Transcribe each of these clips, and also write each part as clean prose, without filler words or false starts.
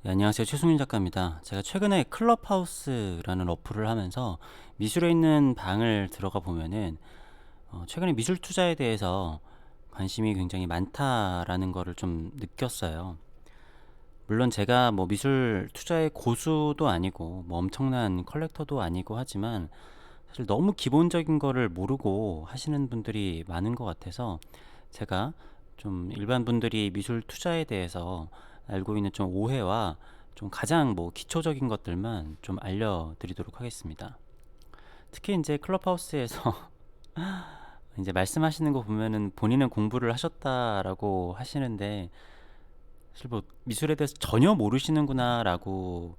네, 안녕하세요. 최승윤 작가입니다. 제가 최근에 클럽하우스라는 어플을 하면서 미술에 있는 방을 들어가 보면은 최근에 미술 투자에 대해서 관심이 굉장히 많다라는 거를 좀 느꼈어요. 물론 제가 뭐 미술 투자의 고수도 아니고 뭐 엄청난 컬렉터도 아니고 하지만 사실 너무 기본적인 거를 모르고 하시는 분들이 많은 것 같아서 제가 좀 일반 분들이 미술 투자에 대해서 알고 있는 좀 오해와 좀 가장 뭐 기초적인 것들만 좀 알려드리도록 하겠습니다. 특히 이제 클럽하우스에서 이제 말씀하시는 거 보면은 본인은 공부를 하셨다라고 하시는데 사실 뭐 미술에 대해서 전혀 모르시는구나라고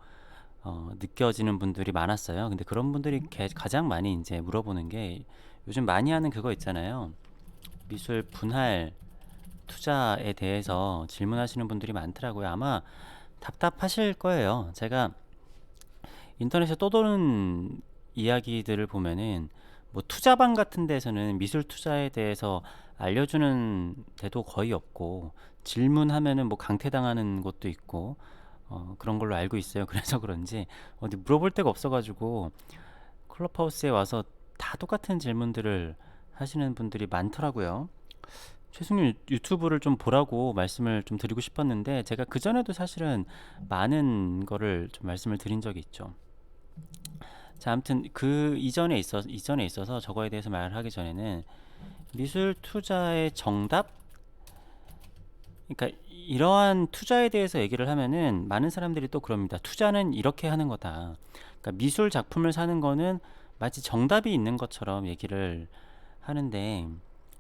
느껴지는 분들이 많았어요. 근데 그런 분들이 가장 많이 이제 물어보는 게 요즘 많이 하는 그거 있잖아요. 미술 분할 투자에 대해서 질문하시는 분들이 많더라고요. 아마 답답하실 거예요. 제가 인터넷에 떠도는 이야기들을 보면은 뭐 투자방 같은 데서는 미술 투자에 대해서 알려주는 데도 거의 없고 질문하면은 뭐 강퇴당하는 곳도 있고 그런 걸로 알고 있어요. 그래서 그런지 어디 물어볼 데가 없어가지고 클럽하우스에 와서 다 똑같은 질문들을 하시는 분들이 많더라고요. 최승윤 유튜브를 좀 보라고 말씀을 좀 드리고 싶었는데 제가 그전에도 사실은 많은 거를 좀 말씀을 드린 적이 있죠. 자, 아무튼 그 이전에 있어서 저거에 대해서 말하기 전에는 미술 투자의 정답? 그러니까 이러한 투자에 대해서 얘기를 하면은 많은 사람들이 또 그럽니다. 투자는 이렇게 하는 거다. 그러니까 미술 작품을 사는 거는 마치 정답이 있는 것처럼 얘기를 하는데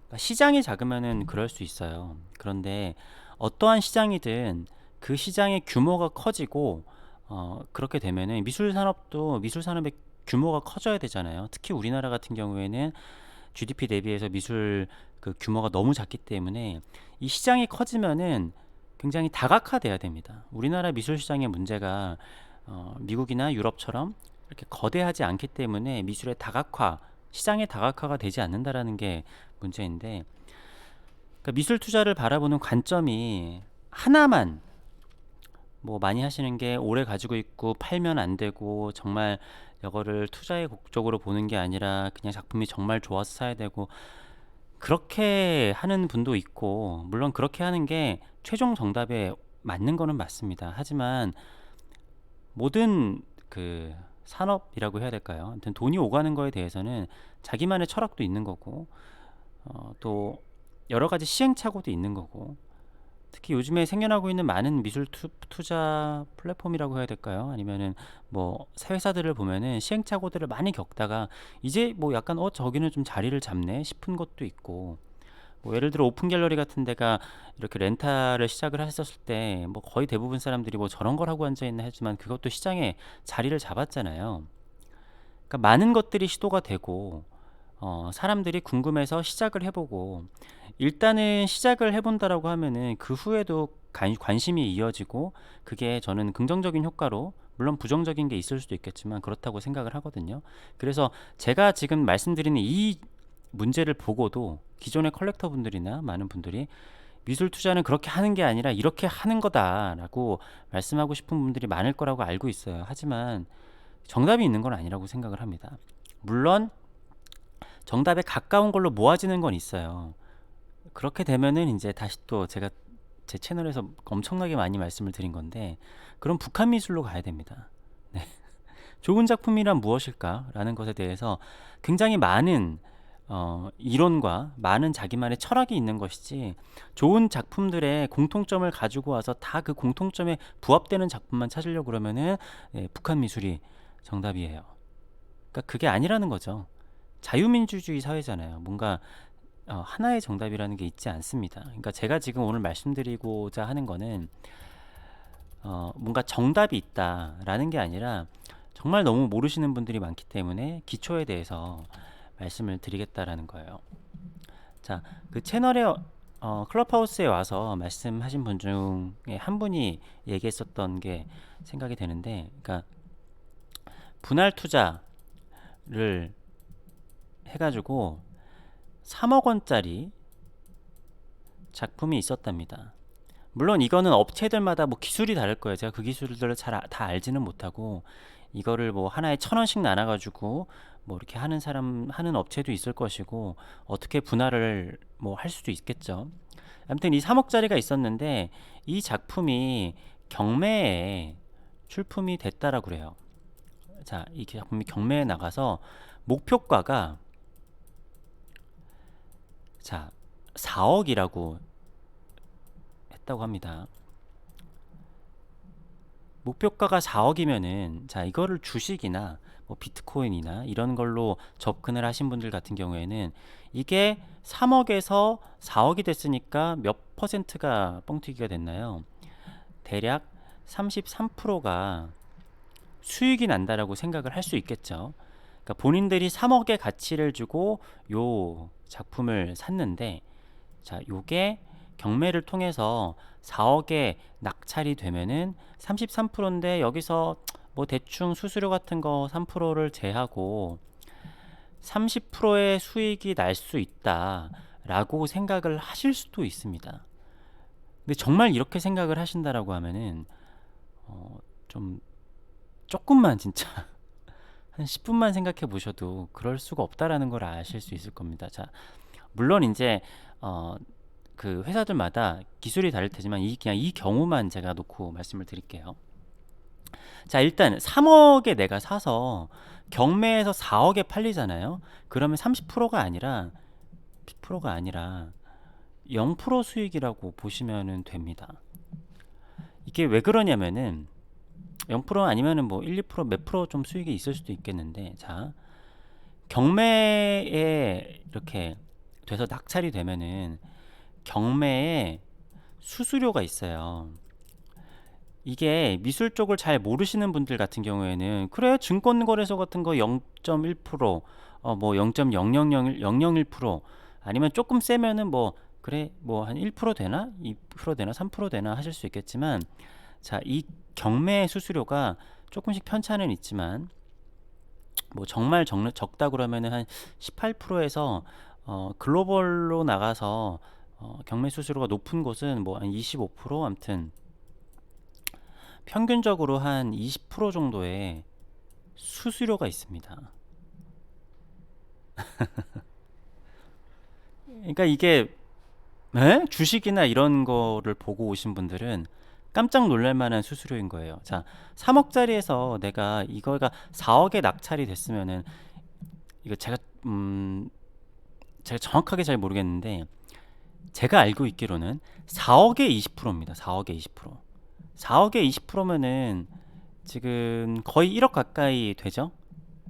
그러니까 시장이 작으면은 그럴 수 있어요. 그런데 어떠한 시장이든 그 시장의 규모가 커지고 그렇게 되면은 미술 산업도 미술 산업의 규모가 커져야 되잖아요. 특히 우리나라 같은 경우에는 GDP 대비해서 미술 그 규모가 너무 작기 때문에 이 시장이 커지면은 굉장히 다각화돼야 됩니다. 우리나라 미술 시장의 문제가 미국이나 유럽처럼 이렇게 거대하지 않기 때문에 미술의 다각화, 시장의 다각화가 되지 않는다라는 게 문제인데, 그러니까 미술 투자를 바라보는 관점이 하나만 뭐 많이 하시는 게 오래 가지고 있고 팔면 안 되고 정말 이거를 투자의 목적으로 보는 게 아니라 그냥 작품이 정말 좋아서 사야 되고 그렇게 하는 분도 있고 물론 그렇게 하는 게 최종 정답에 맞는 거는 맞습니다. 하지만 모든 그 산업이라고 해야 될까요? 아무튼 돈이 오가는 거에 대해서는 자기만의 철학도 있는 거고 또 여러 가지 시행착오도 있는 거고 특히 요즘에 생겨나고 있는 많은 미술 투자 플랫폼이라고 해야 될까요? 아니면은 뭐 회사들을 보면은 시행착오들을 많이 겪다가 이제 뭐 약간 저기는 좀 자리를 잡네 싶은 것도 있고 뭐 예를 들어 오픈 갤러리 같은 데가 이렇게 렌탈을 시작을 했었을 때 뭐 거의 대부분 사람들이 뭐 저런 걸 하고 앉아 있나 했지만 그것도 시장에 자리를 잡았잖아요. 그러니까 많은 것들이 시도가 되고 사람들이 궁금해서 시작을 해보고 일단은 시작을 해본다라고 하면은 그 후에도 관심이 이어지고 그게 저는 긍정적인 효과로 물론 부정적인 게 있을 수도 있겠지만 그렇다고 생각을 하거든요. 그래서 제가 지금 말씀드리는 이 문제를 보고도 기존의 컬렉터 분들이나 많은 분들이 미술 투자는 그렇게 하는 게 아니라 이렇게 하는 거다라고 말씀하고 싶은 분들이 많을 거라고 알고 있어요. 하지만 정답이 있는 건 아니라고 생각을 합니다. 물론 정답에 가까운 걸로 모아지는 건 있어요. 그렇게 되면은 이제 다시 또 제가 제 채널에서 엄청나게 많이 말씀을 드린 건데 그럼 북한 미술로 가야 됩니다. 네. 좋은 작품이란 무엇일까라는 것에 대해서 굉장히 많은 이론과 많은 자기만의 철학이 있는 것이지 좋은 작품들의 공통점을 가지고 와서 다 그 공통점에 부합되는 작품만 찾으려고 그러면은 북한 미술이 정답이에요. 그러니까 그게 아니라는 거죠. 자유민주주의 사회잖아요. 뭔가 하나의 정답이라는 게 있지 않습니다. 그러니까 제가 지금 오늘 말씀드리고자 하는 거는 뭔가 정답이 있다라는 게 아니라 정말 너무 모르시는 분들이 많기 때문에 기초에 대해서 말씀을 드리겠다라는 거예요. 자, 그 채널에 클럽하우스에 와서 말씀하신 분 중에 한 분이 얘기했었던 게 생각이 되는데, 그러니까 분할 투자를 해가지고 3억 원짜리 작품이 있었답니다. 물론 이거는 업체들마다 뭐 기술이 다를 거예요. 제가 그 기술들을 다 알지는 못하고, 이거를 뭐 하나에 1,000원씩 나눠가지고 뭐 이렇게 하는 사람, 하는 업체도 있을 것이고, 어떻게 분할을 뭐 할 수도 있겠죠. 아무튼 이 3억짜리가 있었는데, 이 작품이 경매에 출품이 됐다라고 그래요. 자, 이 작품이 경매에 나가서 목표가가, 자, 4억이라고 했다고 합니다. 목표가가 4억이면은, 자, 이거를 주식이나 뭐 비트코인이나 이런 걸로 접근을 하신 분들 같은 경우에는, 이게 3억에서 4억이 됐으니까 몇 퍼센트가 뻥튀기가 됐나요? 대략 33%가 수익이 난다라고 생각을 할 수 있겠죠. 그러니까 본인들이 3억의 가치를 주고 요 작품을 샀는데, 자, 요게 경매를 통해서 4억에 낙찰이 되면은 33%인데, 여기서 뭐 대충 수수료 같은 거 3%를 제하고 30%의 수익이 날 수 있다라고 생각을 하실 수도 있습니다. 근데 정말 이렇게 생각을 하신다라고 하면은 좀 조금만 진짜 한 10분만 생각해 보셔도 그럴 수가 없다라는 걸 아실 수 있을 겁니다. 자, 물론 이제 그 회사들마다 기술이 다를 테지만, 그냥 이 경우만 제가 놓고 말씀을 드릴게요. 자, 일단 3억에 내가 사서 경매에서 4억에 팔리잖아요. 그러면 30%가 아니라 10%가 아니라 0% 수익이라고 보시면 됩니다. 이게 왜 그러냐면은, 0% 아니면은 뭐 1, 2% 몇 프로 좀 수익이 있을 수도 있겠는데, 자, 경매에 이렇게 돼서 낙찰이 되면은 경매에 수수료가 있어요. 이게 미술 쪽을 잘 모르시는 분들 같은 경우에는, 그래 증권거래소 같은 거 0.1%, 뭐 0.0001% 아니면 조금 세면은 뭐 그래 뭐 한 1% 되나 2% 되나 3% 되나 하실 수 있겠지만, 자, 이 경매 수수료가 조금씩 편차는 있지만, 뭐 정말 적다 그러면은 한 18%에서 글로벌로 나가서 경매 수수료가 높은 곳은 뭐 한 25%, 아무튼 평균적으로 한 20% 정도의 수수료가 있습니다. 그러니까 이게, 주식이나 이런 거를 보고 오신 분들은 깜짝 놀랄 만한 수수료인 거예요. 자, 3억짜리에서 내가 이거가 4억에 낙찰이 됐으면은, 이거 제가 정확하게 잘 모르겠는데, 제가 알고 있기로는 4억에 20%입니다. 4억에 20%. 4억에 20%면은 지금 거의 1억 가까이 되죠?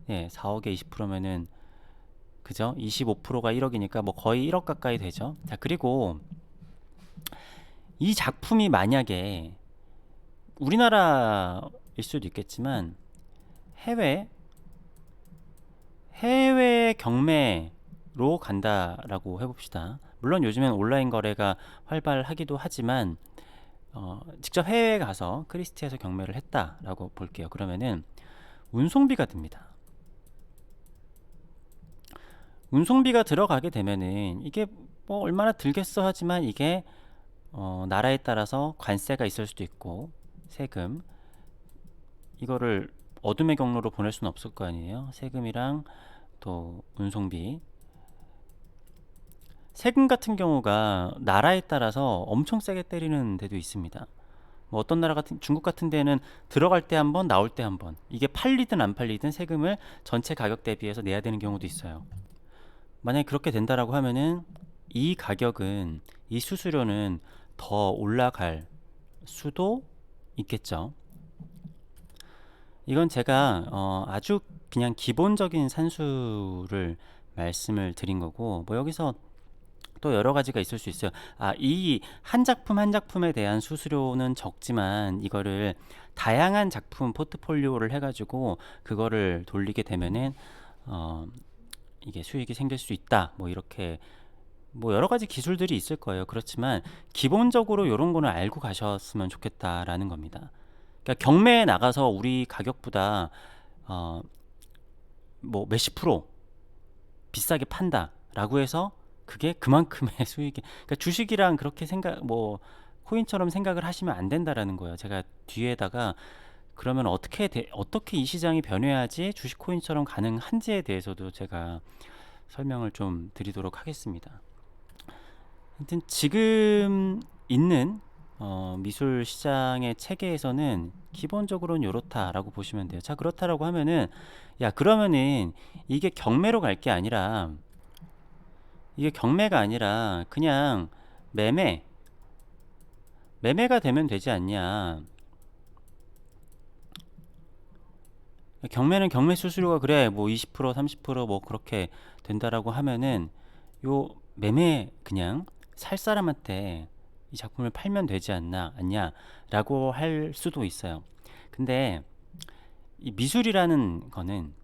예, 4억에 20%면은, 그죠? 25%가 1억이니까 뭐 거의 1억 가까이 되죠. 자, 그리고 이 작품이 만약에 우리나라일 수도 있겠지만, 해외 해외 경매로 간다라고 해봅시다. 물론 요즘엔 온라인 거래가 활발하기도 하지만, 직접 해외에 가서 크리스티에서 경매를 했다라고 볼게요. 그러면은 운송비가 듭니다. 운송비가 들어가게 되면은, 이게 뭐 얼마나 들겠어 하지만, 이게 나라에 따라서 관세가 있을 수도 있고, 세금, 이거를 어둠의 경로로 보낼 수는 없을 거 아니에요. 세금이랑 또 운송비. 세금 같은 경우가 나라에 따라서 엄청 세게 때리는 데도 있습니다. 뭐 어떤 나라 같은, 중국 같은 데는 들어갈 때 한 번, 나올 때 한 번, 이게 팔리든 안 팔리든 세금을 전체 가격 대비해서 내야 되는 경우도 있어요. 만약에 그렇게 된다라고 하면은, 이 가격은, 이 수수료는 더 올라갈 수도 있겠죠. 이건 제가 아주 그냥 기본적인 산수를 말씀을 드린 거고, 뭐 여기서 또 여러 가지가 있을 수 있어요. 아, 이 한 작품 한 작품에 대한 수수료는 적지만, 이거를 다양한 작품 포트폴리오를 해가지고 그거를 돌리게 되면은 이게 수익이 생길 수 있다. 뭐 이렇게 뭐 여러 가지 기술들이 있을 거예요. 그렇지만 기본적으로 이런 거는 알고 가셨으면 좋겠다라는 겁니다. 그러니까 경매에 나가서 우리 가격보다 어, 뭐 몇십 프로 비싸게 판다라고 해서 그게 그만큼의 수익이, 그러니까 주식이랑 그렇게 생각 뭐 코인처럼 생각을 하시면 안 된다라는 거예요. 제가 뒤에다가 그러면 어떻게 이 시장이 변해야지 주식 코인처럼 가능한지에 대해서도 제가 설명을 좀 드리도록 하겠습니다. 하여튼 지금 있는 미술 시장의 체계에서는 기본적으로는 이렇다라고 보시면 돼요. 자, 그렇다라고 하면은 야, 그러면은 이게 경매로 갈 게 아니라 이게 경매가 아니라 그냥 매매가 되면 되지 않냐. 경매는 경매 수수료가 그래 뭐 20% 30%뭐 그렇게 된다라고 하면은 요 매매 그냥 살 사람한테 이 작품을 팔면 되지 않냐라고 할 수도 있어요. 근데 이 미술이라는 거는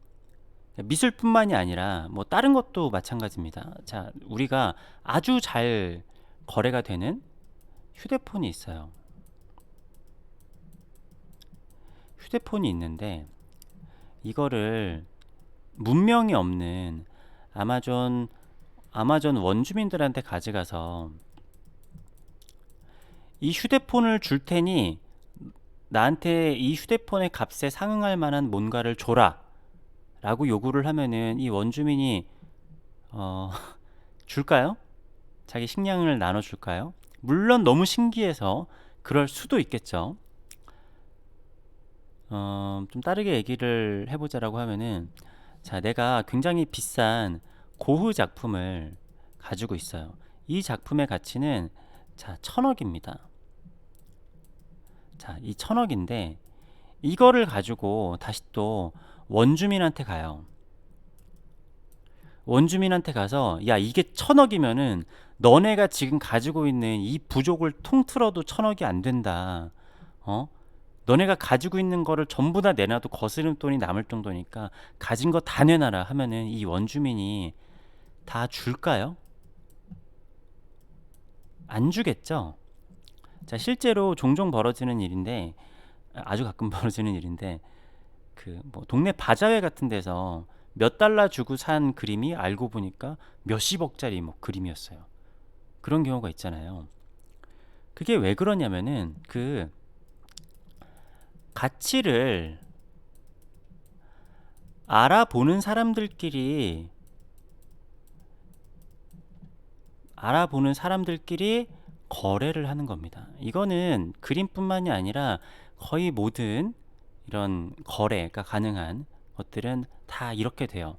미술뿐만이 아니라 뭐 다른 것도 마찬가지입니다. 자, 우리가 아주 잘 거래가 되는 휴대폰이 있어요. 휴대폰이 있는데 이거를 문명이 없는 아마존 원주민들한테 가져가서 이 휴대폰을 줄 테니 나한테 이 휴대폰의 값에 상응할 만한 뭔가를 줘라 라고 요구를 하면은 이 원주민이 줄까요? 자기 식량을 나눠줄까요? 물론 너무 신기해서 그럴 수도 있겠죠. 좀 다르게 얘기를 해보자라고 하면은 자, 내가 굉장히 비싼 고흐 작품을 가지고 있어요. 이 작품의 가치는 자, 1000억입니다. 자, 이 1000억인데 이거를 가지고 다시 또 원주민한테 가요. 원주민한테 가서 야, 이게 1000억이면은 너네가 지금 가지고 있는 이 부족을 통틀어도 1000억이 안 된다. 너네가 가지고 있는 거를 전부 다 내놔도 거스름 돈이 남을 정도니까 가진 거 다 내놔라 하면은 이 원주민이 다 줄까요? 안 주겠죠? 자, 실제로 종종 벌어지는 일인데 아주 가끔 벌어지는 일인데 그 뭐 동네 바자회 같은 데서 몇 달러 주고 산 그림이 알고 보니까 몇십억짜리 뭐 그림이었어요. 그런 경우가 있잖아요. 그게 왜 그러냐면은 그 가치를 알아보는 사람들끼리 거래를 하는 겁니다. 이거는 그림뿐만이 아니라 거의 모든 이런 거래가 가능한 것들은 다 이렇게 돼요.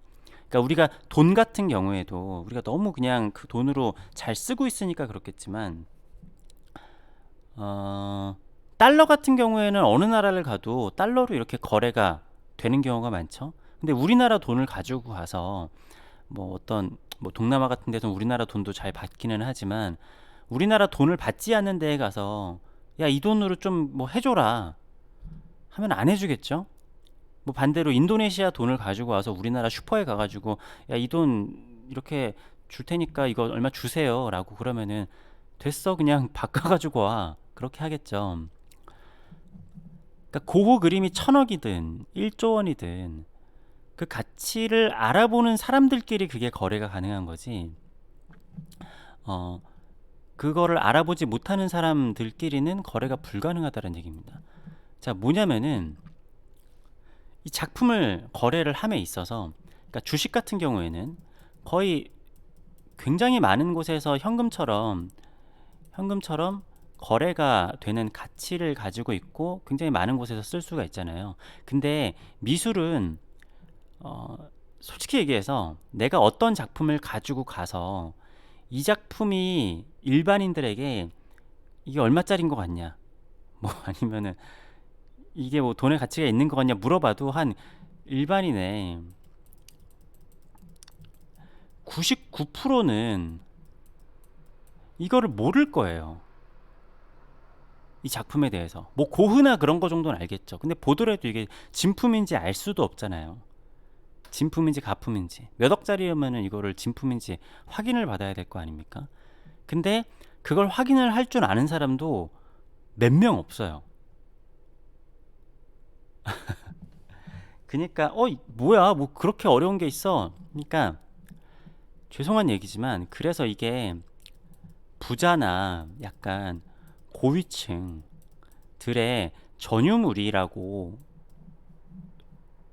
그러니까 우리가 돈 같은 경우에도 우리가 너무 그냥 그 돈으로 잘 쓰고 있으니까 그렇겠지만 달러 같은 경우에는 어느 나라를 가도 달러로 이렇게 거래가 되는 경우가 많죠. 근데 우리나라 돈을 가지고 가서 뭐 어떤 뭐 동남아 같은 데서는 우리나라 돈도 잘 받기는 하지만 우리나라 돈을 받지 않는 데에 가서 야, 이 돈으로 좀 뭐 해줘라 하면 안 해주겠죠. 뭐 반대로 인도네시아 돈을 가지고 와서 우리나라 슈퍼에 가가지고 야, 이 돈 이렇게 줄 테니까 이거 얼마 주세요 라고 그러면은 됐어, 그냥 바꿔가지고 와, 그렇게 하겠죠. 그러니까 고흐 그림이 1000억이든 1조 원이든 그 가치를 알아보는 사람들끼리 그게 거래가 가능한 거지. 그거를 알아보지 못하는 사람들끼리는 거래가 불가능하다는 얘기입니다. 자, 뭐냐면은 이 작품을 거래를 함에 있어서 그러니까 주식 같은 경우에는 거의 굉장히 많은 곳에서 현금처럼 거래가 되는 가치를 가지고 있고 굉장히 많은 곳에서 쓸 수가 있잖아요. 근데 미술은 솔직히 얘기해서 내가 어떤 작품을 가지고 가서 이 작품이 일반인들에게 이게 얼마짜리인 것 같냐, 뭐 아니면은 이게 뭐 돈의 가치가 있는 것 같냐 물어봐도 한 일반인의 99%는 이거를 모를 거예요. 이 작품에 대해서 뭐 고흐나 그런 거 정도는 알겠죠. 근데 보더라도 이게 진품인지 알 수도 없잖아요. 진품인지 가품인지 몇 억짜리면은 이거를 진품인지 확인을 받아야 될 거 아닙니까? 근데 그걸 확인을 할 줄 아는 사람도 몇 명 없어요. 그러니까 뭐야, 뭐 그렇게 어려운 게 있어. 그러니까 죄송한 얘기지만 그래서 이게 부자나 약간 고위층들의 전유물이라고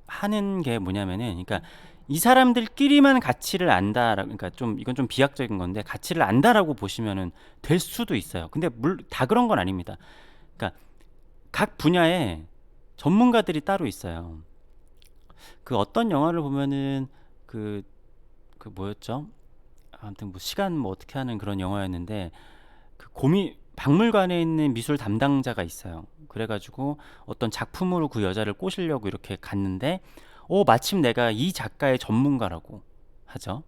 하는 게 뭐냐면은, 그러니까 이 사람들끼리만 가치를 안다, 그러니까 좀 이건 좀 비약적인 건데 가치를 안다라고 보시면은 될 수도 있어요. 근데 다 그런 건 아닙니다. 그러니까 각 분야에 전문가들이 따로 있어요. 그 어떤 영화를 보면은 그 뭐였죠? 아무튼 뭐 시간 뭐 어떻게 하는 그런 영화였는데, 그 박물관에 있는 미술 담당자가 있어요. 그래가지고 어떤 작품으로 그 여자를 꼬시려고 이렇게 갔는데, 마침 내가 이 작가의 전문가라고 하죠.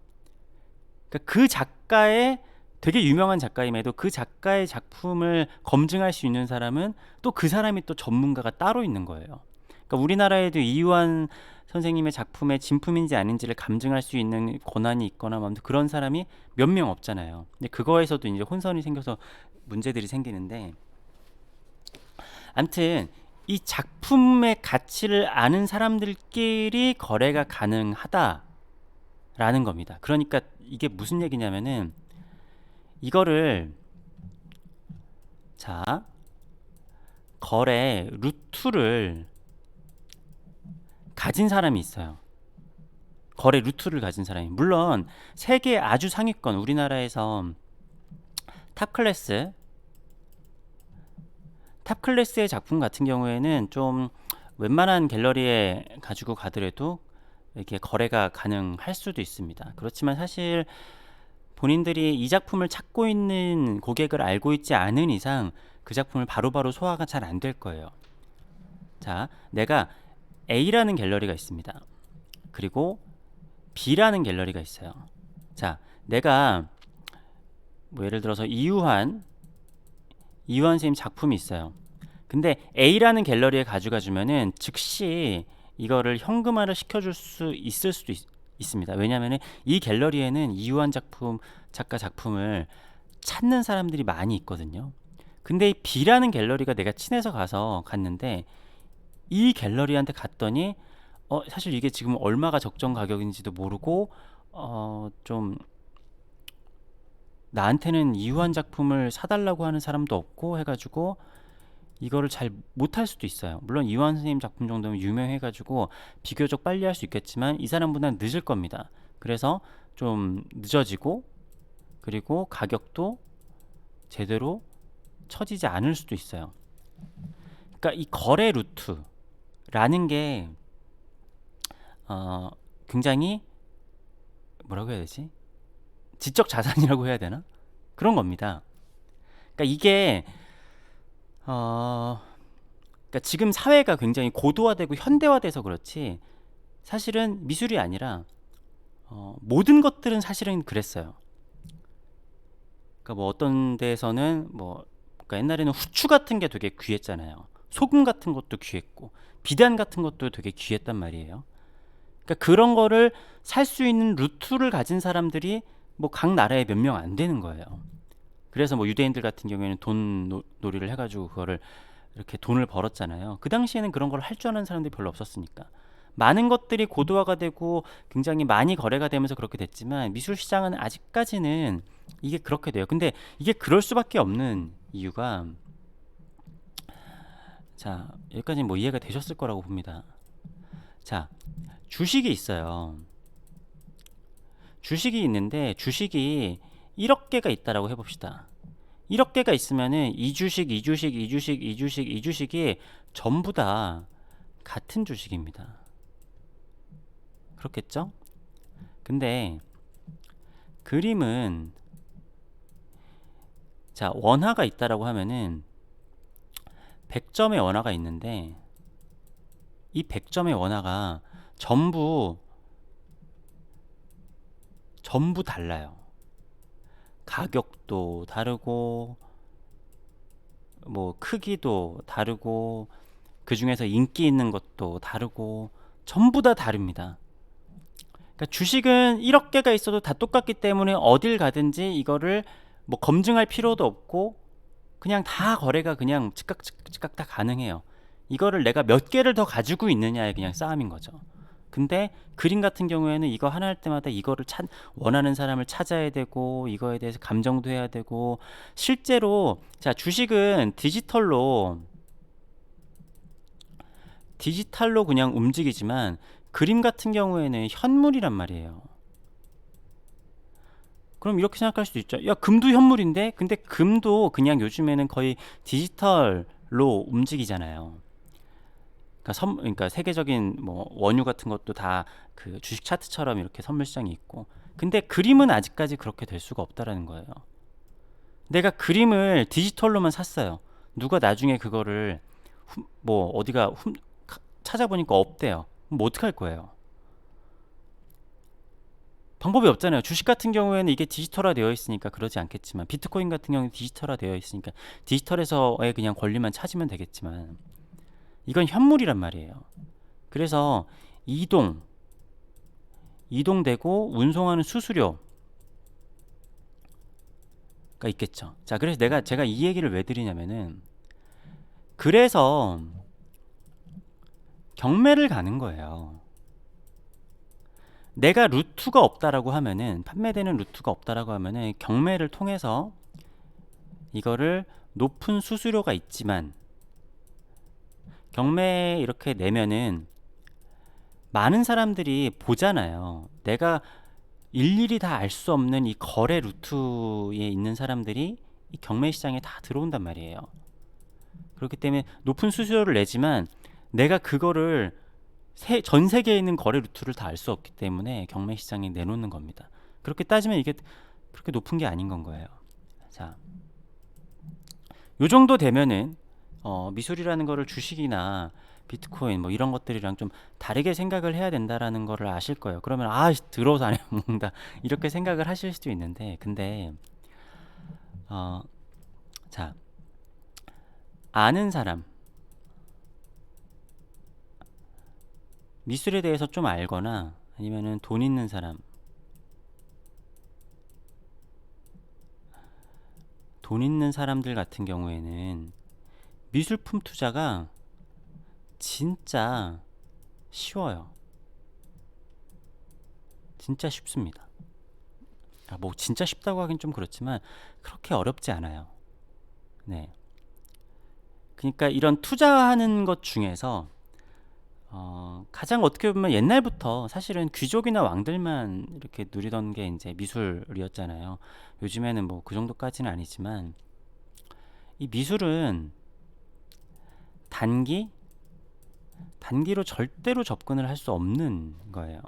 그러니까 그 작가의, 되게 유명한 작가임에도 그 작가의 작품을 검증할 수 있는 사람은 또 그 사람이 또 전문가가 따로 있는 거예요. 그러니까 우리나라에도 이유한 선생님의 작품의 진품인지 아닌지를 감증할 수 있는 권한이 있거나 뭐 아무튼 그런 사람이 몇 명 없잖아요. 근데 그거에서도 이제 혼선이 생겨서 문제들이 생기는데, 아무튼 이 작품의 가치를 아는 사람들끼리 거래가 가능하다라는 겁니다. 그러니까 이게 무슨 얘기냐면은, 이거를, 자, 거래 루트를 가진 사람이 있어요. 거래 루트를 가진 사람이, 물론 세계 아주 상위권, 우리나라에서 탑클래스의 작품 같은 경우에는 좀 웬만한 갤러리에 가지고 가더라도 이렇게 거래가 가능할 수도 있습니다. 그렇지만 사실 본인들이 이 작품을 찾고 있는 고객을 알고 있지 않은 이상 그 작품을 바로바로 소화가 잘 안 될 거예요. 자, 내가 A라는 갤러리가 있습니다. 그리고 B라는 갤러리가 있어요. 자, 내가 뭐 예를 들어서 이유한 선생님 작품이 있어요. 근데 A라는 갤러리에 가져가 주면은 즉시 이거를 현금화를 시켜줄 수 있을 수도 있습니다. 왜냐하면 이 갤러리에는 이유한 작가 작품을 찾는 사람들이 많이 있거든요. 근데 이 B라는 갤러리가 내가 친해서 갔는데, 이 갤러리한테 갔더니 사실 이게 지금 얼마가 적정 가격인지도 모르고 좀 나한테는 이유한 작품을 사달라고 하는 사람도 없고 해가지고 이거를 잘 못할 수도 있어요. 물론 이완 선생님 작품 정도면 유명해가지고 비교적 빨리 할 수 있겠지만 이 사람보다는 늦을 겁니다. 그래서 좀 늦어지고, 그리고 가격도 제대로 쳐지지 않을 수도 있어요. 그러니까 이 거래 루트라는 게 굉장히, 뭐라고 해야 되지? 지적 자산이라고 해야 되나? 그런 겁니다. 그러니까 이게 그러니까 지금 사회가 굉장히 고도화되고 현대화돼서 그렇지, 사실은 미술이 아니라 모든 것들은 사실은 그랬어요. 그러니까 뭐 어떤 데에서는 그러니까 옛날에는 후추 같은 게 되게 귀했잖아요. 소금 같은 것도 귀했고 비단 같은 것도 되게 귀했단 말이에요. 그러니까 그런 거를 살 수 있는 루트를 가진 사람들이 뭐 각 나라에 몇 명 안 되는 거예요. 그래서 뭐 유대인들 같은 경우에는 돈 놀이를 해가지고 그거를 이렇게 돈을 벌었잖아요. 그 당시에는 그런 걸 할 줄 아는 사람들이 별로 없었으니까. 많은 것들이 고도화가 되고 굉장히 많이 거래가 되면서 그렇게 됐지만, 미술 시장은 아직까지는 이게 그렇게 돼요. 근데 이게 그럴 수밖에 없는 이유가, 자, 여기까지는 뭐 이해가 되셨을 거라고 봅니다. 자, 주식이 있어요. 주식이 있는데 주식이 1억 개가 있다라고 해봅시다. 1억 개가 있으면은 이 주식이 전부 다 같은 주식입니다. 그렇겠죠? 근데 그림은, 자, 원화가 있다라고 하면은 100점의 원화가 있는데, 이 100점의 원화가 전부 달라요. 가격도 다르고 뭐 크기도 다르고 그 중에서 인기 있는 것도 다르고 전부 다 다릅니다. 그러니까 주식은 1억 개가 있어도 다 똑같기 때문에 어딜 가든지 이거를 뭐 검증할 필요도 없고 그냥 다 거래가 그냥 즉각 다 가능해요. 이거를 내가 몇 개를 더 가지고 있느냐의 그냥 싸움인 거죠. 근데 그림 같은 경우에는 이거 하나 할 때마다 이거를 원하는 사람을 찾아야 되고 이거에 대해서 감정도 해야 되고, 실제로 자 주식은 디지털로 그냥 움직이지만 그림 같은 경우에는 현물이란 말이에요. 그럼 이렇게 생각할 수도 있죠. 야, 금도 현물인데? 근데 금도 그냥 요즘에는 거의 디지털로 움직이잖아요. 그러니까 세계적인 뭐 원유 같은 것도 다 그 주식 차트처럼 이렇게 선물 시장이 있고, 근데 그림은 아직까지 그렇게 될 수가 없다라는 거예요. 내가 그림을 디지털로만 샀어요. 누가 나중에 그거를 뭐 어디가 찾아보니까 없대요. 뭐 어떡할 거예요? 방법이 없잖아요. 주식 같은 경우에는 이게 디지털화 되어 있으니까 그러지 않겠지만, 비트코인 같은 경우는 디지털화 되어 있으니까 디지털에서의 그냥 권리만 찾으면 되겠지만, 이건 현물이란 말이에요. 그래서 이동되고 운송하는 수수료가 있겠죠. 자, 그래서 제가 이 얘기를 왜 드리냐면은, 그래서 경매를 가는 거예요. 내가 루트가 없다라고 하면은, 판매되는 루트가 없다라고 하면은 경매를 통해서 이거를 높은 수수료가 있지만, 경매 이렇게 내면은 많은 사람들이 보잖아요. 내가 일일이 다 알 수 없는 이 거래 루트에 있는 사람들이 이 경매 시장에 다 들어온단 말이에요. 그렇기 때문에 높은 수수료를 내지만 내가 그거를 전 세계에 있는 거래 루트를 다 알 수 없기 때문에 경매 시장에 내놓는 겁니다. 그렇게 따지면 이게 그렇게 높은 게 아닌 건 거예요. 자, 요 정도 되면은 미술이라는 거를 주식이나 비트코인 뭐 이런 것들이랑 좀 다르게 생각을 해야 된다라는 거를 아실 거예요. 그러면 들어서 안 해먹는다 이렇게 생각을 하실 수도 있는데, 근데 어, 자, 아는 사람, 미술에 대해서 좀 알거나 아니면은 돈 있는 사람, 돈 있는 사람들 같은 경우에는 미술품 투자가 진짜 쉬워요. 진짜 쉽습니다. 뭐 진짜 쉽다고 하긴 좀 그렇지만 그렇게 어렵지 않아요. 네. 그러니까 이런 투자하는 것 중에서 가장 어떻게 보면 옛날부터 사실은 귀족이나 왕들만 이렇게 누리던 게 이제 미술이었잖아요. 요즘에는 뭐 그 정도까지는 아니지만, 이 미술은 단기로 절대로 접근을 할 수 없는 거예요.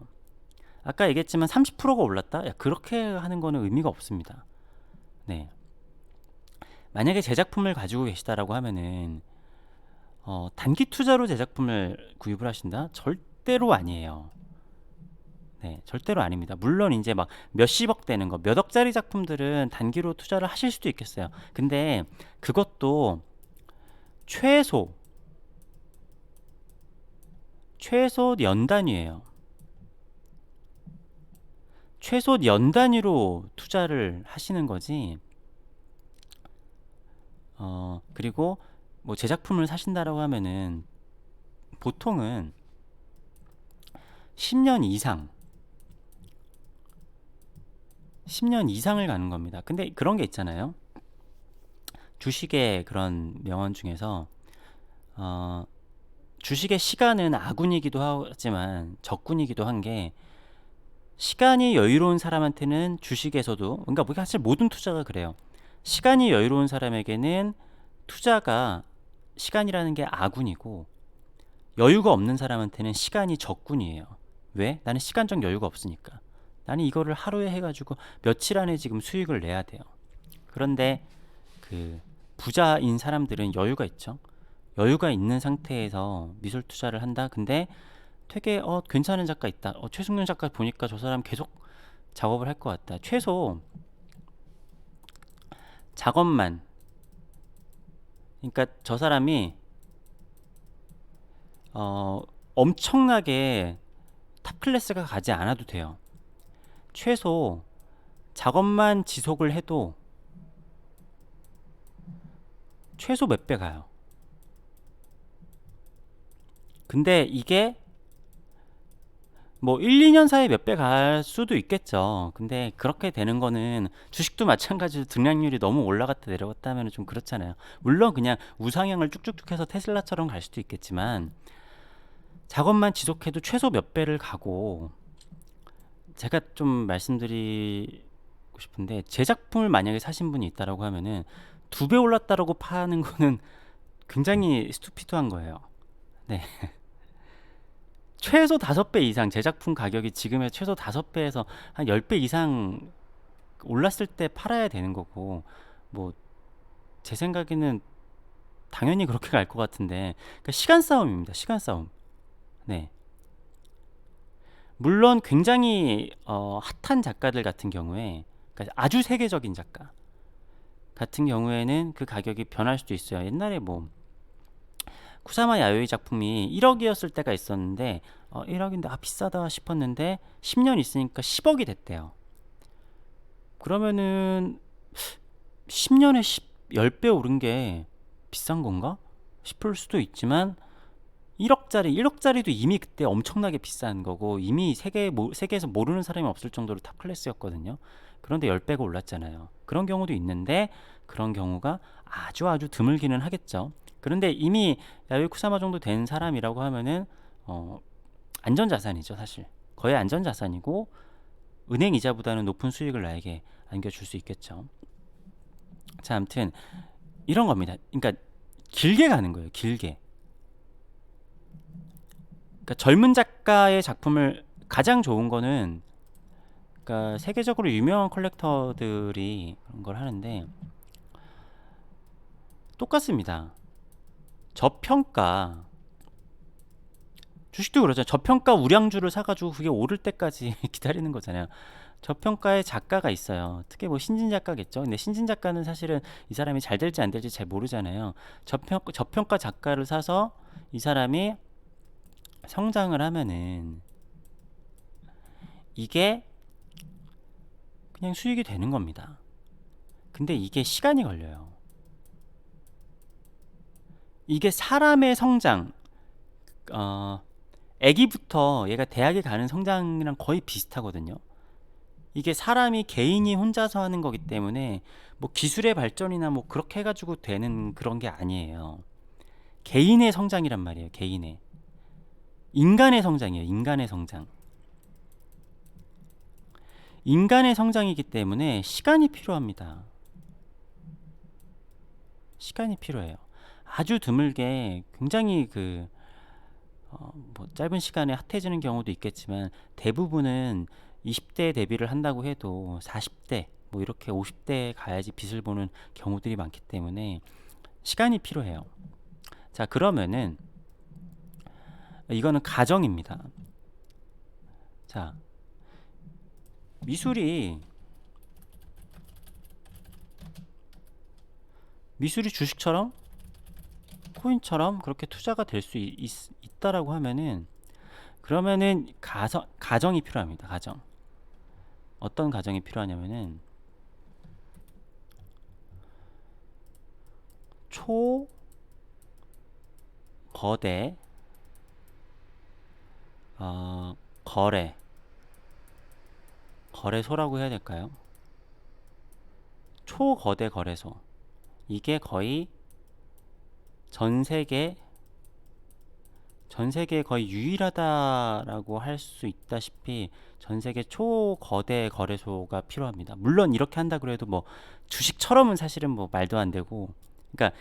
아까 얘기했지만 30%가 올랐다? 야, 그렇게 하는 거는 의미가 없습니다. 네. 만약에 제작품을 가지고 계시다라고 하면은 단기 투자로 제작품을 구입을 하신다? 절대로 아니에요. 네, 절대로 아닙니다. 물론 이제 막 몇십억 되는 거, 몇 억짜리 작품들은 단기로 투자를 하실 수도 있겠어요. 근데 그것도 최소 연 단위예요. 최소 연 단위로 투자를 하시는 거지. 그리고 뭐 제작품을 사신다라고 하면은 보통은 10년 이상 10년 이상을 가는 겁니다. 근데 그런 게 있잖아요. 주식의 그런 명언 중에서 주식의 시간은 아군이기도 하지만 적군이기도 한 게, 시간이 여유로운 사람한테는 주식에서도, 그러니까 사실 모든 투자가 그래요. 시간이 여유로운 사람에게는 투자가, 시간이라는 게 아군이고, 여유가 없는 사람한테는 시간이 적군이에요. 왜? 나는 시간적 여유가 없으니까. 나는 이거를 하루에 해가지고 며칠 안에 지금 수익을 내야 돼요. 그런데 그 부자인 사람들은 여유가 있죠. 여유가 있는 상태에서 미술 투자를 한다. 근데 되게 괜찮은 작가 있다. 최승윤 작가 보니까 저 사람 계속 작업을 할 것 같다. 최소 작업만. 그러니까 저 사람이 엄청나게 탑 클래스가 가지 않아도 돼요. 최소 작업만 지속을 해도 최소 몇 배 가요. 근데 이게 뭐 1, 2년 사이에 몇 배 갈 수도 있겠죠. 근데 그렇게 되는 거는 주식도 마찬가지로 등락률이 너무 올라갔다 내려갔다 하면 좀 그렇잖아요. 물론 그냥 우상향을 쭉쭉쭉 해서 테슬라처럼 갈 수도 있겠지만 작업만 지속해도 최소 몇 배를 가고, 제가 좀 말씀드리고 싶은데 제 작품을 만약에 사신 분이 있다라고 하면은 2배 올랐다라고 파는 거는 굉장히 스투피드한 거예요. 네. 최소 5배 이상, 제작품 가격이 지금의 최소 5배에서 한 10배 이상 올랐을 때 팔아야 되는 거고, 뭐 제 생각에는 당연히 그렇게 갈 것 같은데, 그러니까 시간 싸움입니다. 시간 싸움. 네. 물론 굉장히 핫한 작가들 같은 경우에, 그러니까 아주 세계적인 작가 같은 경우에는 그 가격이 변할 수도 있어요. 옛날에 뭐 쿠사마 야요이 작품이 1억이었을 때가 있었는데 1억인데 비싸다 싶었는데 10년 있으니까 10억이 됐대요. 그러면은 10년에 10배 오른 게 비싼 건가 싶을 수도 있지만, 1억짜리도 이미 그때 엄청나게 비싼 거고, 이미 세계에서 모르는 사람이 없을 정도로 탑 클래스였거든요. 그런데 10배가 올랐잖아요. 그런 경우도 있는데 그런 경우가 아주 아주 드물기는 하겠죠. 그런데 이미 야요이 쿠사마 정도 된 사람이라고 하면은 안전자산이죠. 사실 거의 안전자산이고, 은행 이자보다는 높은 수익을 나에게 안겨줄 수 있겠죠. 자, 아무튼 이런 겁니다. 그러니까 길게 가는 거예요. 길게. 그러니까 젊은 작가의 작품을, 가장 좋은 거는, 그러니까 세계적으로 유명한 컬렉터들이 그런 걸 하는데 똑같습니다. 저평가, 주식도 그러죠. 저평가 우량주를 사가지고 그게 오를 때까지 기다리는 거잖아요. 저평가의 작가가 있어요. 특히 뭐 신진 작가겠죠. 근데 신진 작가는 사실은 이 사람이 잘 될지 안 될지 잘 모르잖아요. 저평가 작가를 사서 이 사람이 성장을 하면은 이게 그냥 수익이 되는 겁니다. 근데 이게 시간이 걸려요. 이게 사람의 성장, 아기부터 얘가 대학에 가는 성장이랑 거의 비슷하거든요. 이게 사람이 개인이 혼자서 하는 거기 때문에 뭐 기술의 발전이나 뭐 그렇게 해가지고 되는 그런 게 아니에요. 개인의 성장이란 말이에요. 개인의, 인간의 성장이에요. 인간의 성장. 인간의 성장이기 때문에 시간이 필요합니다. 시간이 필요해요. 아주 드물게 굉장히 뭐 짧은 시간에 핫해지는 경우도 있겠지만, 대부분은 20대 데뷔를 한다고 해도 40대 뭐 이렇게 50대에 가야지 빛을 보는 경우들이 많기 때문에 시간이 필요해요. 자, 그러면은 이거는 가정입니다. 자, 미술이 주식처럼 코인처럼 그렇게 투자가 될 수 있다라고 하면은, 그러면은 가정이 필요합니다. 가정. 어떤 가정이 필요하냐면은 초거대 거래 거래소라고 해야 될까요? 초거대 거래소. 이게 거의 전 세계 거의 유일하다라고 할 수 있다시피 전 세계 초거대 거래소가 필요합니다. 물론 이렇게 한다 그래도 뭐 주식처럼은 사실은 뭐 말도 안 되고, 그러니까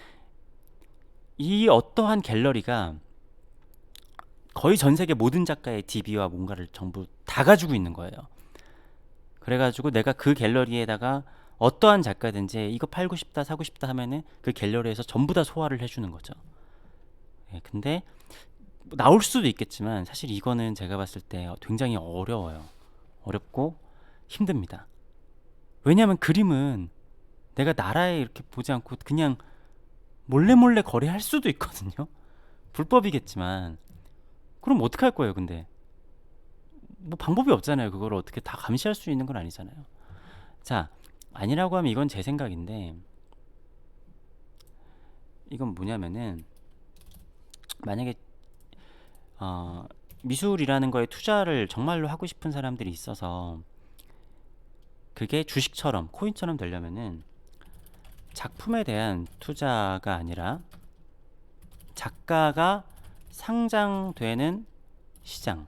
이 어떠한 갤러리가 거의 전 세계 모든 작가의 DB와 뭔가를 전부 다 가지고 있는 거예요. 그래가지고 내가 그 갤러리에다가 어떠한 작가든지 이거 팔고 싶다 사고 싶다 하면은 그 갤러리에서 전부 다 소화를 해주는 거죠. 근데 뭐 나올 수도 있겠지만 사실 이거는 제가 봤을 때 굉장히 어려워요. 어렵고 힘듭니다. 왜냐하면 그림은 내가 나라에 이렇게 보지 않고 그냥 몰래 거래할 수도 있거든요. 불법이겠지만. 그럼 어떻게 할 거예요, 근데? 뭐 방법이 없잖아요. 그걸 어떻게 다 감시할 수 있는 건 아니잖아요. 자, 아니라고 하면 이건 제 생각인데, 이건 뭐냐면은 만약에 미술이라는 거에 투자를 정말로 하고 싶은 사람들이 있어서 그게 주식처럼 코인처럼 되려면은 작품에 대한 투자가 아니라 작가가 상장되는 시장이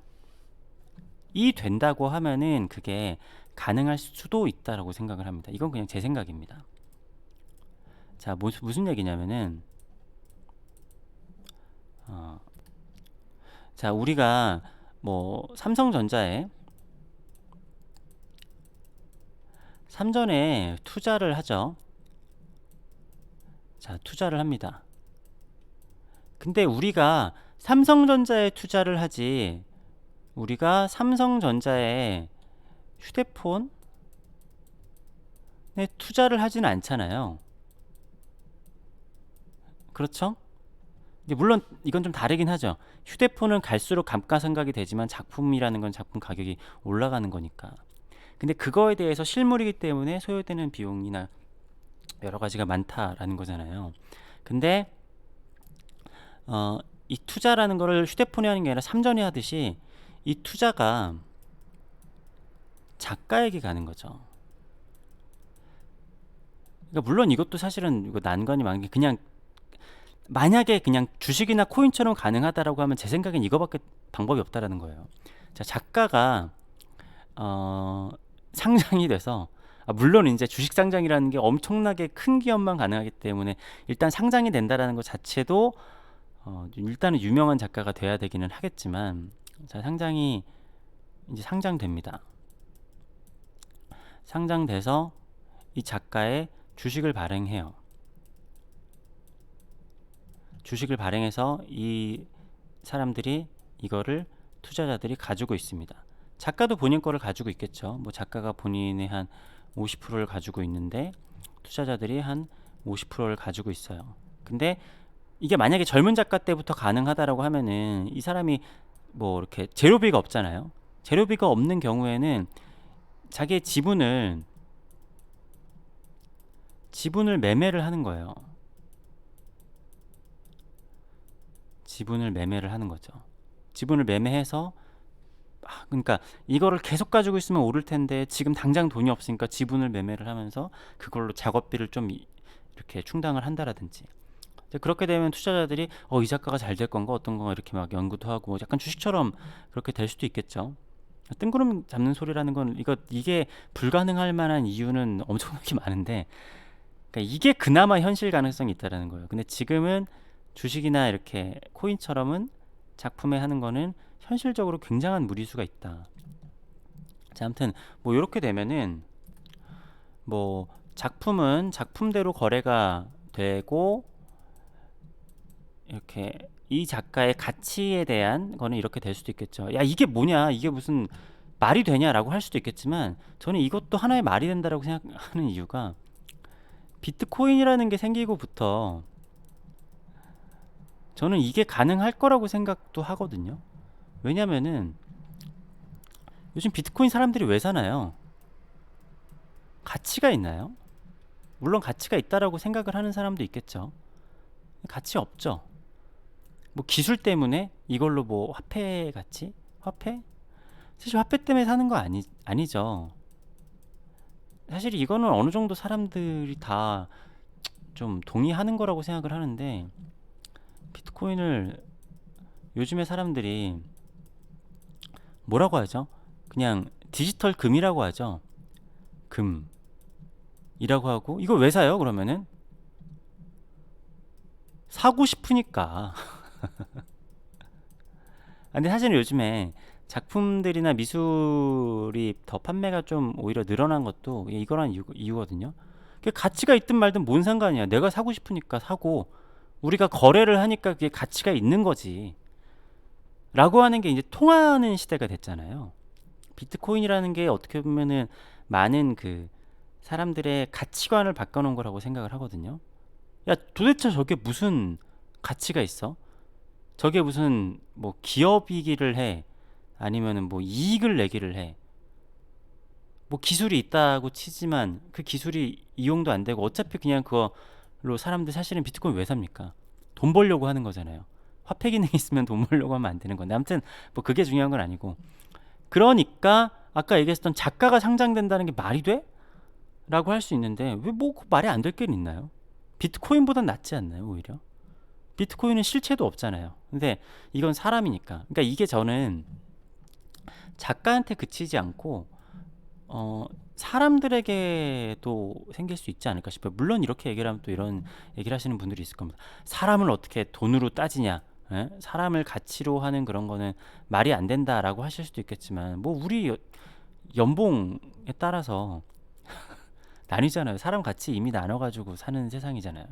된다고 하면은 그게 가능할 수도 있다라고 생각을 합니다. 이건 그냥 제 생각입니다. 자, 무슨 얘기냐면은 자, 우리가 뭐 삼성전자에 삼전에 투자를 하죠. 자, 투자를 합니다. 근데 우리가 삼성전자에 투자를 하지, 우리가 삼성전자에 휴대폰에 투자를 하지는 않잖아요. 그렇죠? 이제 물론 이건 좀 다르긴 하죠. 휴대폰은 갈수록 감가상각이 되지만 작품이라는 건 작품 가격이 올라가는 거니까. 근데 그거에 대해서 실물이기 때문에 소요되는 비용이나 여러 가지가 많다라는 거잖아요. 근데 이 투자라는 거를 휴대폰에 하는 게 아니라 삼전에 하듯이 이 투자가 작가에게 가는 거죠. 그러니까 물론 이것도 사실은 이거 난관이 많은 게, 그냥 만약에 그냥 주식이나 코인처럼 가능하다라고 하면 제 생각엔 이거밖에 방법이 없다라는 거예요. 자, 작가가 상장이 돼서, 물론 이제 주식 상장이라는 게 엄청나게 큰 기업만 가능하기 때문에 일단 상장이 된다라는 것 자체도 일단은 유명한 작가가 돼야 되기는 하겠지만, 자, 상장이 이제 상장됩니다. 상장돼서 이 작가의 주식을 발행해요. 주식을 발행해서 이 사람들이 이거를 투자자들이 가지고 있습니다. 작가도 본인 거를 가지고 있겠죠. 뭐 작가가 본인의 한 50%를 가지고 있는데 투자자들이 한 50%를 가지고 있어요. 근데 이게 만약에 젊은 작가 때부터 가능하다라고 하면은 이 사람이 뭐 이렇게 재료비가 없잖아요. 재료비가 없는 경우에는 자기의 지분을 매매를 하는 거예요. 지분을 매매를 하는 거죠. 지분을 매매해서, 그러니까 이거를 계속 가지고 있으면 오를 텐데 지금 당장 돈이 없으니까 지분을 매매를 하면서 그걸로 작업비를 좀 이렇게 충당을 한다라든지. 그렇게 되면 투자자들이 이 작가가 잘 될 건가 어떤 건가 이렇게 막 연구도 하고, 약간 주식처럼 그렇게 될 수도 있겠죠. 뜬구름 잡는 소리라는 건, 이게 불가능할 만한 이유는 엄청나게 많은데, 그러니까 이게 그나마 현실 가능성이 있다라는 거예요. 근데 지금은 주식이나 이렇게 코인처럼은 작품에 하는 거는 현실적으로 굉장한 무리수가 있다. 자, 아무튼 뭐 이렇게 되면은 뭐 작품은 작품대로 거래가 되고, 이렇게 이 작가의 가치에 대한 거는 이렇게 될 수도 있겠죠. 야, 이게 뭐냐, 이게 무슨 말이 되냐라고 할 수도 있겠지만, 저는 이것도 하나의 말이 된다라고 생각하는 이유가, 비트코인이라는 게 생기고부터 저는 이게 가능할 거라고 생각도 하거든요. 왜냐면은 요즘 비트코인 사람들이 왜 사나요? 가치가 있나요? 물론 가치가 있다라고 생각을 하는 사람도 있겠죠. 가치 없죠. 뭐 기술 때문에 이걸로 뭐 화폐 가치? 화폐? 사실 화폐 때문에 사는 거 아니죠. 사실 이거는 어느 정도 사람들이 다 좀 동의하는 거라고 생각을 하는데, 비트코인을 요즘에 사람들이 뭐라고 하죠? 그냥 디지털 금이라고 하죠. 금이라고 하고, 이걸 왜 사요? 그러면은 사고 싶으니까. 근데 사실은 요즘에 작품들이나 미술이 더 판매가 좀 오히려 늘어난 것도 이거란 이유거든요. 가치가 있든 말든 뭔 상관이야. 내가 사고 싶으니까 사고, 우리가 거래를 하니까 그게 가치가 있는 거지 라고 하는 게 이제 통하는 시대가 됐잖아요. 비트코인이라는 게 어떻게 보면은 많은 그 사람들의 가치관을 바꿔놓은 거라고 생각을 하거든요. 야, 도대체 저게 무슨 가치가 있어? 저게 무슨 뭐 기업이기를 해? 아니면은 뭐 이익을 내기를 해? 뭐 기술이 있다고 치지만 그 기술이 이용도 안 되고, 어차피 그냥 그걸로 사람들 사실은 비트코인 왜 삽니까? 돈 벌려고 하는 거잖아요. 화폐 기능이 있으면 돈 벌려고 하면 안 되는 건데, 아무튼 뭐 그게 중요한 건 아니고, 그러니까 아까 얘기했던 작가가 상장된다는 게 말이 돼? 라고 할 수 있는데, 왜 뭐 말이 안 될 게 있나요? 비트코인보단 낫지 않나요, 오히려? 비트코인은 실체도 없잖아요. 근데 이건 사람이니까. 그러니까 이게 저는 작가한테 그치지 않고 사람들에게도 생길 수 있지 않을까 싶어요. 물론 이렇게 얘기를 하면 또 이런 얘기를 하시는 분들이 있을 겁니다. 사람을 어떻게 돈으로 따지냐? 예? 사람을 가치로 하는 그런 거는 말이 안 된다라고 하실 수도 있겠지만, 뭐 우리 연봉에 따라서 나뉘잖아요. 사람 가치 이미 나눠가지고 사는 세상이잖아요.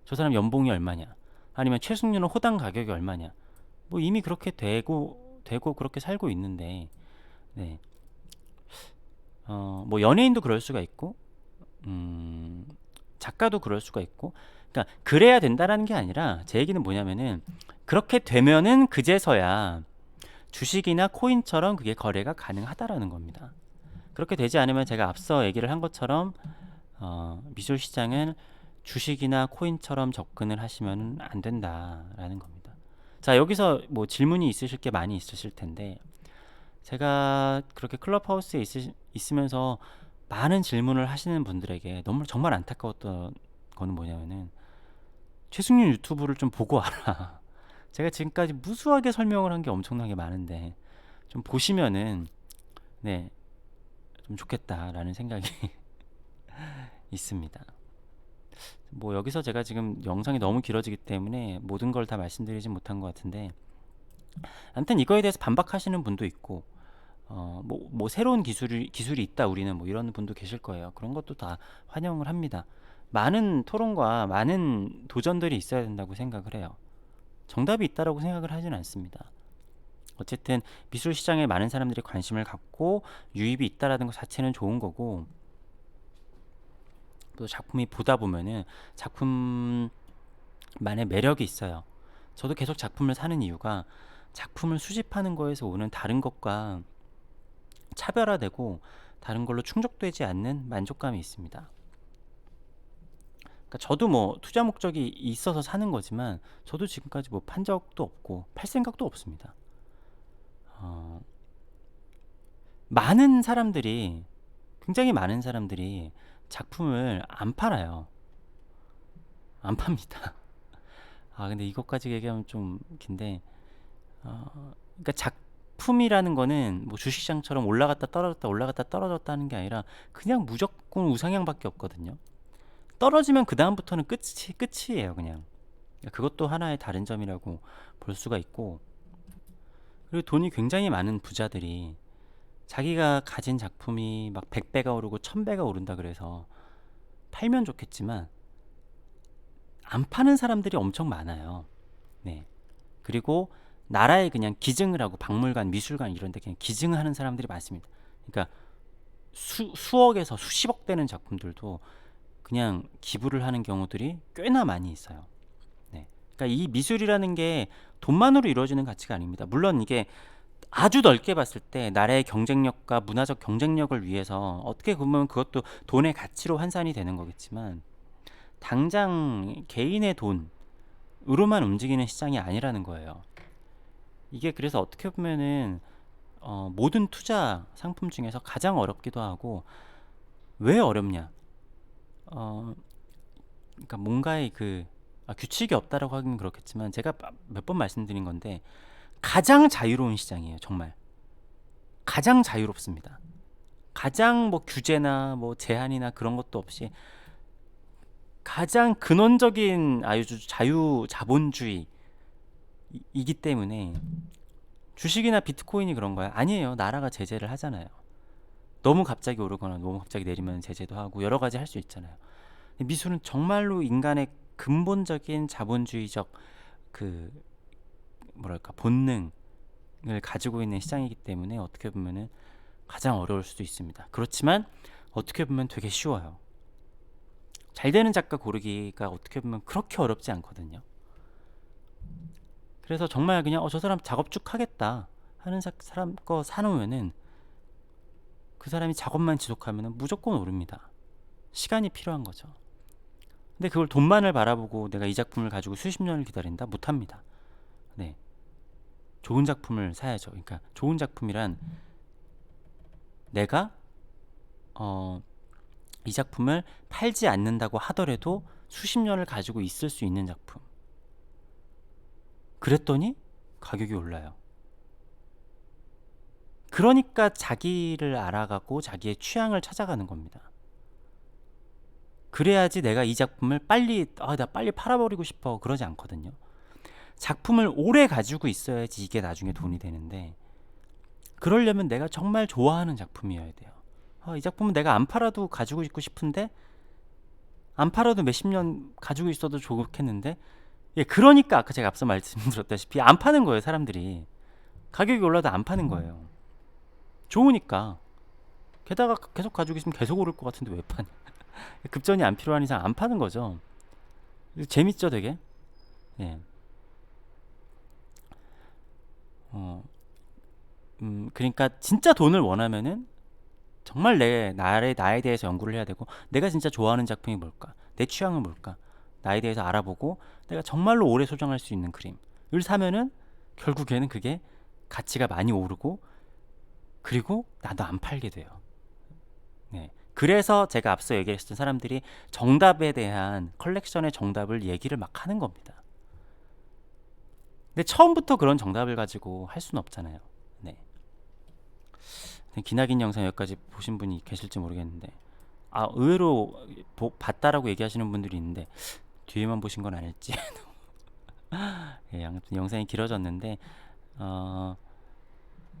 저 사람 연봉이 얼마냐? 아니면 최숙련은 호당 가격이 얼마냐? 뭐 이미 그렇게 되고 그렇게 살고 있는데, 네. 뭐 연예인도 그럴 수가 있고, 작가도 그럴 수가 있고, 그러니까 그래야 된다라는 게 아니라, 제 얘기는 뭐냐면은 그렇게 되면은 그제서야 주식이나 코인처럼 그게 거래가 가능하다라는 겁니다. 그렇게 되지 않으면 제가 앞서 얘기를 한 것처럼 미술 시장은 주식이나 코인처럼 접근을 하시면 안 된다라는 겁니다. 자, 여기서 뭐 질문이 있으실 게 많이 있으실 텐데, 제가 그렇게 클럽하우스에 있으면서 많은 질문을 하시는 분들에게 너무 정말 안타까웠던 거는 뭐냐면은, 최승윤 유튜브를 좀 보고 와라. 제가 지금까지 무수하게 설명을 한 게 엄청나게 많은데 좀 보시면은 네, 좀 좋겠다라는 생각이 있습니다. 뭐 여기서 제가 지금 영상이 너무 길어지기 때문에 모든 걸 다 말씀드리지 못한 것 같은데, 아무튼 이거에 대해서 반박하시는 분도 있고, 뭐 새로운 기술이 있다 우리는, 뭐 이런 분도 계실 거예요. 그런 것도 다 환영을 합니다. 많은 토론과 많은 도전들이 있어야 된다고 생각을 해요. 정답이 있다라고 생각을 하지는 않습니다. 어쨌든 미술 시장에 많은 사람들이 관심을 갖고 유입이 있다라는 것 자체는 좋은 거고, 또 작품이 보다 보면은 작품만의 매력이 있어요. 저도 계속 작품을 사는 이유가 작품을 수집하는 거에서 오는 다른 것과 차별화되고 다른 걸로 충족되지 않는 만족감이 있습니다. 그러니까 저도 뭐 투자 목적이 있어서 사는 거지만, 저도 지금까지 뭐 판 적도 없고 팔 생각도 없습니다. 어, 많은 사람들이, 굉장히 많은 사람들이 작품을 안 팔아요. 안 팝니다. 근데 이것까지 얘기하면 좀 긴데, 그러니까 작품이라는 거는 뭐 주식시장처럼 올라갔다 떨어졌다 올라갔다 떨어졌다 하는 게 아니라 그냥 무조건 우상향밖에 없거든요. 떨어지면 그 다음부터는 끝이에요, 그냥. 그것도 하나의 다른 점이라고 볼 수가 있고, 그리고 돈이 굉장히 많은 부자들이 자기가 가진 작품이 막 100배가 오르고 1000배가 오른다 그래서 팔면 좋겠지만 안 파는 사람들이 엄청 많아요. 네. 그리고 나라에 그냥 기증을 하고, 박물관, 미술관 이런 데 그냥 기증을 하는 사람들이 많습니다. 그러니까 수억에서 수십억 되는 작품들도 그냥 기부를 하는 경우들이 꽤나 많이 있어요. 네. 그러니까 이 미술이라는 게 돈만으로 이루어지는 가치가 아닙니다. 물론 이게 아주 넓게 봤을 때 나라의 경쟁력과 문화적 경쟁력을 위해서 어떻게 보면 그것도 돈의 가치로 환산이 되는 거겠지만, 당장 개인의 돈으로만 움직이는 시장이 아니라는 거예요. 이게 그래서 어떻게 보면은 모든 투자 상품 중에서 가장 어렵기도 하고, 왜 어렵냐? 그러니까 뭔가의 규칙이 없다라고 하긴 그렇겠지만, 제가 몇 번 말씀드린 건데 가장 자유로운 시장이에요. 정말 가장 자유롭습니다. 가장 뭐 규제나 뭐 제한이나 그런 것도 없이 가장 근원적인 자유 자본주의이기 때문에, 주식이나 비트코인이 그런 거야? 아니에요. 나라가 제재를 하잖아요. 너무 갑자기 오르거나 너무 갑자기 내리면 제재도 하고 여러 가지 할 수 있잖아요. 미술은 정말로 인간의 근본적인 자본주의적 본능을 가지고 있는 시장이기 때문에 어떻게 보면은 가장 어려울 수도 있습니다. 그렇지만 어떻게 보면 되게 쉬워요. 잘 되는 작가 고르기가 어떻게 보면 그렇게 어렵지 않거든요. 그래서 정말 그냥 저 사람 작업 쭉 하겠다 하는 사람 거 사놓으면은 그 사람이 작업만 지속하면은 무조건 오릅니다. 시간이 필요한 거죠. 근데 그걸 돈만을 바라보고 내가 이 작품을 가지고 수십 년을 기다린다? 못합니다. 네, 좋은 작품을 사야죠. 그러니까 좋은 작품이란 내가 이 작품을 팔지 않는다고 하더라도 수십 년을 가지고 있을 수 있는 작품. 그랬더니 가격이 올라요. 그러니까 자기를 알아가고 자기의 취향을 찾아가는 겁니다. 그래야지 내가 이 작품을 빨리 나 빨리 팔아버리고 싶어 그러지 않거든요. 작품을 오래 가지고 있어야지 이게 나중에 돈이 되는데, 그러려면 내가 정말 좋아하는 작품이어야 돼요. 이 작품은 내가 안 팔아도 가지고 있고 싶은데, 안 팔아도 몇십 년 가지고 있어도 좋겠는데, 그러니까 아까 제가 앞서 말씀드렸다시피 안 파는 거예요. 사람들이 가격이 올라도 안 파는 거예요. 좋으니까. 게다가 계속 가지고 있으면 계속 오를 것 같은데 왜 파냐. 급전이 안 필요한 이상 안 파는 거죠. 재밌죠 되게. 예. 그러니까 진짜 돈을 원하면은 정말 나에 대해서 연구를 해야 되고, 내가 진짜 좋아하는 작품이 뭘까, 내 취향은 뭘까, 나에 대해서 알아보고 내가 정말로 오래 소장할 수 있는 그림을 사면은 결국에는 그게 가치가 많이 오르고, 그리고 나도 안 팔게 돼요. 네. 그래서 제가 앞서 얘기했던 사람들이 정답에 대한 컬렉션의 정답을 얘기를 막 하는 겁니다. 근데 처음부터 그런 정답을 가지고 할 수는 없잖아요. 네. 기나긴 영상 여기까지 보신 분이 계실지 모르겠는데, 의외로 봤다라고 얘기하시는 분들이 있는데 뒤에만 보신 건 아닐지. 예, 아무튼 영상이 길어졌는데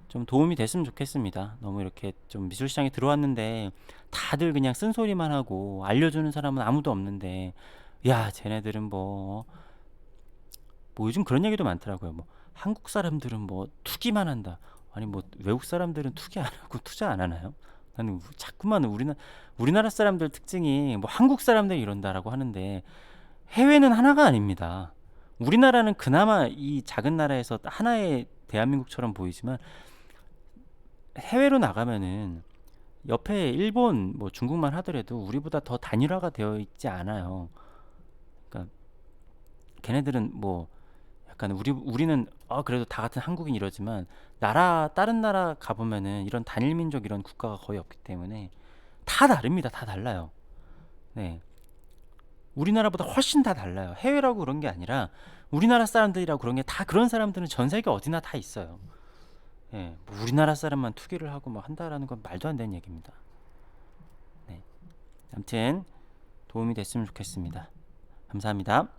좀 도움이 됐으면 좋겠습니다. 너무 이렇게 좀 미술시장에 들어왔는데 다들 그냥 쓴소리만 하고 알려주는 사람은 아무도 없는데, 야 쟤네들은 뭐 요즘 그런 얘기도 많더라고요. 뭐 한국 사람들은 뭐 투기만 한다. 아니 뭐 외국 사람들은 투기 안 하고 투자 안 하나요? 나는 자꾸만 우리나라 사람들 특징이 뭐 한국 사람들이 이런다라고 하는데, 해외는 하나가 아닙니다. 우리나라는 그나마 이 작은 나라에서 하나의 대한민국처럼 보이지만, 해외로 나가면은 옆에 일본 뭐 중국만 하더라도 우리보다 더 단일화가 되어 있지 않아요. 그러니까 걔네들은 뭐 약간 우리는 그래도 다 같은 한국인 이러지만, 다른 나라 가보면은 이런 단일 민족 이런 국가가 거의 없기 때문에 다 다릅니다. 다 달라요. 네, 우리나라보다 훨씬 다 달라요. 해외라고 그런 게 아니라 우리나라 사람들이라고 그런 게, 다 그런 사람들은 전 세계 어디나 다 있어요. 예, 뭐 우리나라 사람만 투기를 하고 뭐 한다라는 건 말도 안 되는 얘기입니다. 네, 아무튼 도움이 됐으면 좋겠습니다. 감사합니다.